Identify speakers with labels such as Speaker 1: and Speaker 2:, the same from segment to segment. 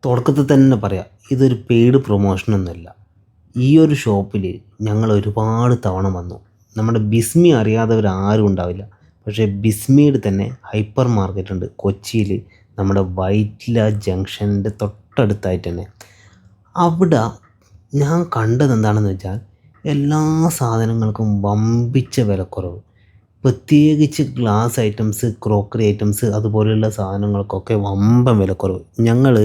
Speaker 1: തുടക്കത്തിൽ തന്നെ പറയാം, ഇതൊരു പെയ്ഡ് പ്രൊമോഷനൊന്നുമല്ല. ഈ ഒരു ഷോപ്പിൽ ഞങ്ങൾ ഒരുപാട് തവണ വന്നു. നമ്മുടെ ബിസ്മി അറിയാത്തവരാരും ഉണ്ടാവില്ല. പക്ഷേ ബിസ്മിയുടെ തന്നെ ഹൈപ്പർ മാർക്കറ്റ് ഉണ്ട് കൊച്ചിയിൽ, നമ്മുടെ വൈറ്റ്ല ജംഗ്ഷൻ്റെ തൊട്ടടുത്തായിട്ട് തന്നെ. അവിടെ ഞാൻ കണ്ടത് എന്താണെന്ന് വെച്ചാൽ എല്ലാ സാധനങ്ങൾക്കും വമ്പിച്ച വിലക്കുറവ്. പ്രത്യേകിച്ച് ഗ്ലാസ് ഐറ്റംസ്, ക്രോക്കറി ഐറ്റംസ് അതുപോലെയുള്ള സാധനങ്ങൾക്കൊക്കെ വമ്പൻ വിലക്കുറവ്. ഞങ്ങൾ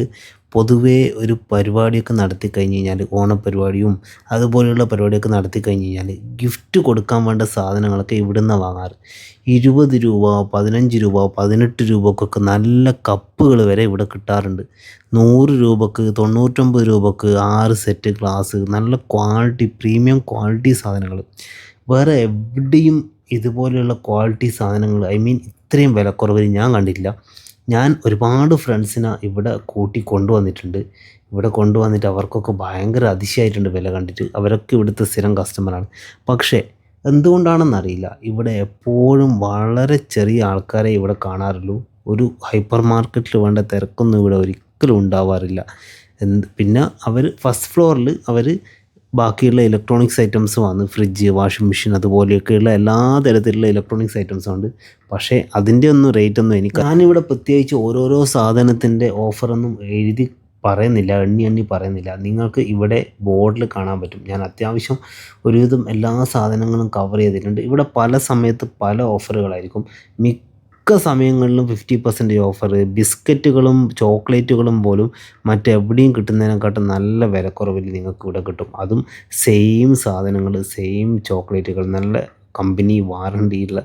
Speaker 1: പൊതുവേ ഒരു പരിപാടിയൊക്കെ നടത്തി കഴിഞ്ഞ് കഴിഞ്ഞാൽ, ഓണപ്പരിപാടിയും അതുപോലെയുള്ള പരിപാടിയൊക്കെ നടത്തി കഴിഞ്ഞ് കഴിഞ്ഞാൽ ഗിഫ്റ്റ് കൊടുക്കാൻ വേണ്ട സാധനങ്ങളൊക്കെ ഇവിടുന്ന് വാങ്ങാറ്. 20 രൂപ, 15 രൂപ, 18 രൂപക്കൊക്കെ നല്ല കപ്പുകൾ വരെ ഇവിടെ കിട്ടാറുണ്ട്. 100 രൂപക്ക്, 99 രൂപക്ക് 6 സെറ്റ് ഗ്ലാസ്, നല്ല ക്വാളിറ്റി പ്രീമിയം ക്വാളിറ്റി സാധനങ്ങൾ. വേറെ എവിടെയും ഇതുപോലെയുള്ള ക്വാളിറ്റി സാധനങ്ങൾ, ഐ മീൻ ഇത്രയും വിലക്കുറവിൽ ഞാൻ കണ്ടിട്ടില്ല. ഞാൻ ഒരുപാട് ഫ്രണ്ട്സിനെ ഇവിടെ കൂട്ടി കൊണ്ടുവന്നിട്ടുണ്ട്. ഇവിടെ കൊണ്ടുവന്നിട്ട് അവർക്കൊക്കെ ഭയങ്കര അതിശയമായിട്ടുണ്ട് വില കണ്ടിട്ട്. അവരൊക്കെ ഇവിടുത്തെ സ്ഥിരം കസ്റ്റമറാണ്. പക്ഷേ എന്തുകൊണ്ടാണെന്നറിയില്ല, ഇവിടെ എപ്പോഴും വളരെ ചെറിയ ആൾക്കാരെ ഇവിടെ കാണാറുള്ളൂ. ഒരു ഹൈപ്പർ മാർക്കറ്റിൽ വേണ്ട തിരക്കൊന്നും ഇവിടെ ഒരിക്കലും ഉണ്ടാവാറില്ല. പിന്നെ അവർ ഫസ്റ്റ് ഫ്ലോറിൽ അവർ ബാക്കിയുള്ള ഇലക്ട്രോണിക്സ് ഐറ്റംസ് വന്ന് ഫ്രിഡ്ജ്, വാഷിംഗ് മെഷീൻ അതുപോലെയൊക്കെയുള്ള എല്ലാ തരത്തിലുള്ള ഇലക്ട്രോണിക്സ് ഐറ്റംസും ഉണ്ട്. പക്ഷേ അതിൻ്റെ ഒന്നും റേറ്റൊന്നും ഞാനിവിടെ പ്രത്യേകിച്ച് ഓരോരോ സാധനത്തിൻ്റെ ഓഫറൊന്നും എഴുതി പറയുന്നില്ല, എണ്ണി പറയുന്നില്ല. നിങ്ങൾക്ക് ഇവിടെ ബോർഡിൽ കാണാൻ പറ്റും. ഞാൻ അത്യാവശ്യം ഒരുവിധം എല്ലാ സാധനങ്ങളും കവർ ചെയ്തിട്ടുണ്ട്. ഇവിടെ പല സമയത്ത് പല ഓഫറുകളായിരിക്കും. മിക്ക സമയങ്ങളിലും 50% ഓഫർ. ബിസ്ക്കറ്റുകളും ചോക്ലേറ്റുകളും പോലും മറ്റെവിടെയും കിട്ടുന്നതിനെക്കാട്ടും നല്ല വിലക്കുറവിൽ നിങ്ങൾക്ക് ഇവിടെ കിട്ടും. അതും സെയിം സാധനങ്ങൾ, സെയിം ചോക്ലേറ്റുകൾ, നല്ല കമ്പനി വാറണ്ടിയുള്ള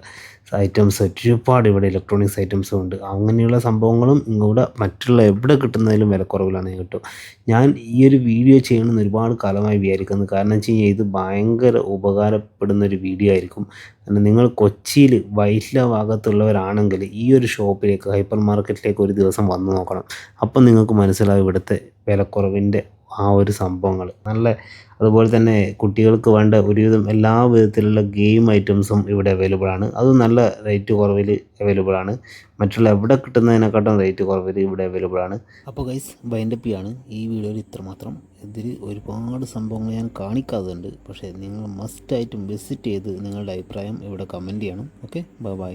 Speaker 1: ഐറ്റംസ് ഒരുപാട് ഇവിടെ ഇലക്ട്രോണിക്സ് ഐറ്റംസും ഉണ്ട്. അങ്ങനെയുള്ള സംഭവങ്ങളും ഇവിടെ മറ്റുള്ള എവിടെ കിട്ടുന്നതിലും വിലക്കുറവിലാണ് കിട്ടും. ഞാൻ ഈ ഒരു വീഡിയോ ചെയ്യണമെന്ന് ഒരുപാട് കാലമായി വിചാരിക്കുന്നു. കാരണം വെച്ച് കഴിഞ്ഞാൽ ഇത് ഭയങ്കര ഉപകാരപ്പെടുന്നൊരു വീഡിയോ ആയിരിക്കും. കാരണം നിങ്ങൾ കൊച്ചിയിൽ വൈറ്റ്ല ഭാഗത്തുള്ളവരാണെങ്കിൽ ഈ ഒരു ഷോപ്പിലേക്ക്, ഹൈപ്പർ മാർക്കറ്റിലേക്ക് ഒരു ദിവസം വന്ന് നോക്കണം. അപ്പം നിങ്ങൾക്ക് മനസ്സിലാവും ഇവിടുത്തെ വിലക്കുറവിൻ്റെ ആ ഒരു സംഭവങ്ങൾ. അതുപോലെ തന്നെ കുട്ടികൾക്ക് വേണ്ട ഒരുവിധം എല്ലാ വിധത്തിലുള്ള ഗെയിം ഐറ്റംസും ഇവിടെ അവൈലബിൾ ആണ്. അതും നല്ല റേറ്റ് കുറവിൽ അവൈലബിൾ ആണ്. മറ്റുള്ള എവിടെ കിട്ടുന്നതിനെക്കാട്ടും റേറ്റ് കുറവിൽ ഇവിടെ അവൈലബിൾ ആണ്. അപ്പോൾ ഗൈസ്, വൈൻഡപ്പ് ചെയ്യാണ് ഈ വീഡിയോയിൽ ഇത്രമാത്രം. ഇതിൽ ഒരുപാട് സംഭവങ്ങൾ ഞാൻ കാണിക്കാതുണ്ട്. പക്ഷേ നിങ്ങൾ മസ്റ്റായിട്ടും വിസിറ്റ് ചെയ്ത് നിങ്ങളുടെ അഭിപ്രായം ഇവിടെ കമൻറ്റ് ചെയ്യണം. Okay, by.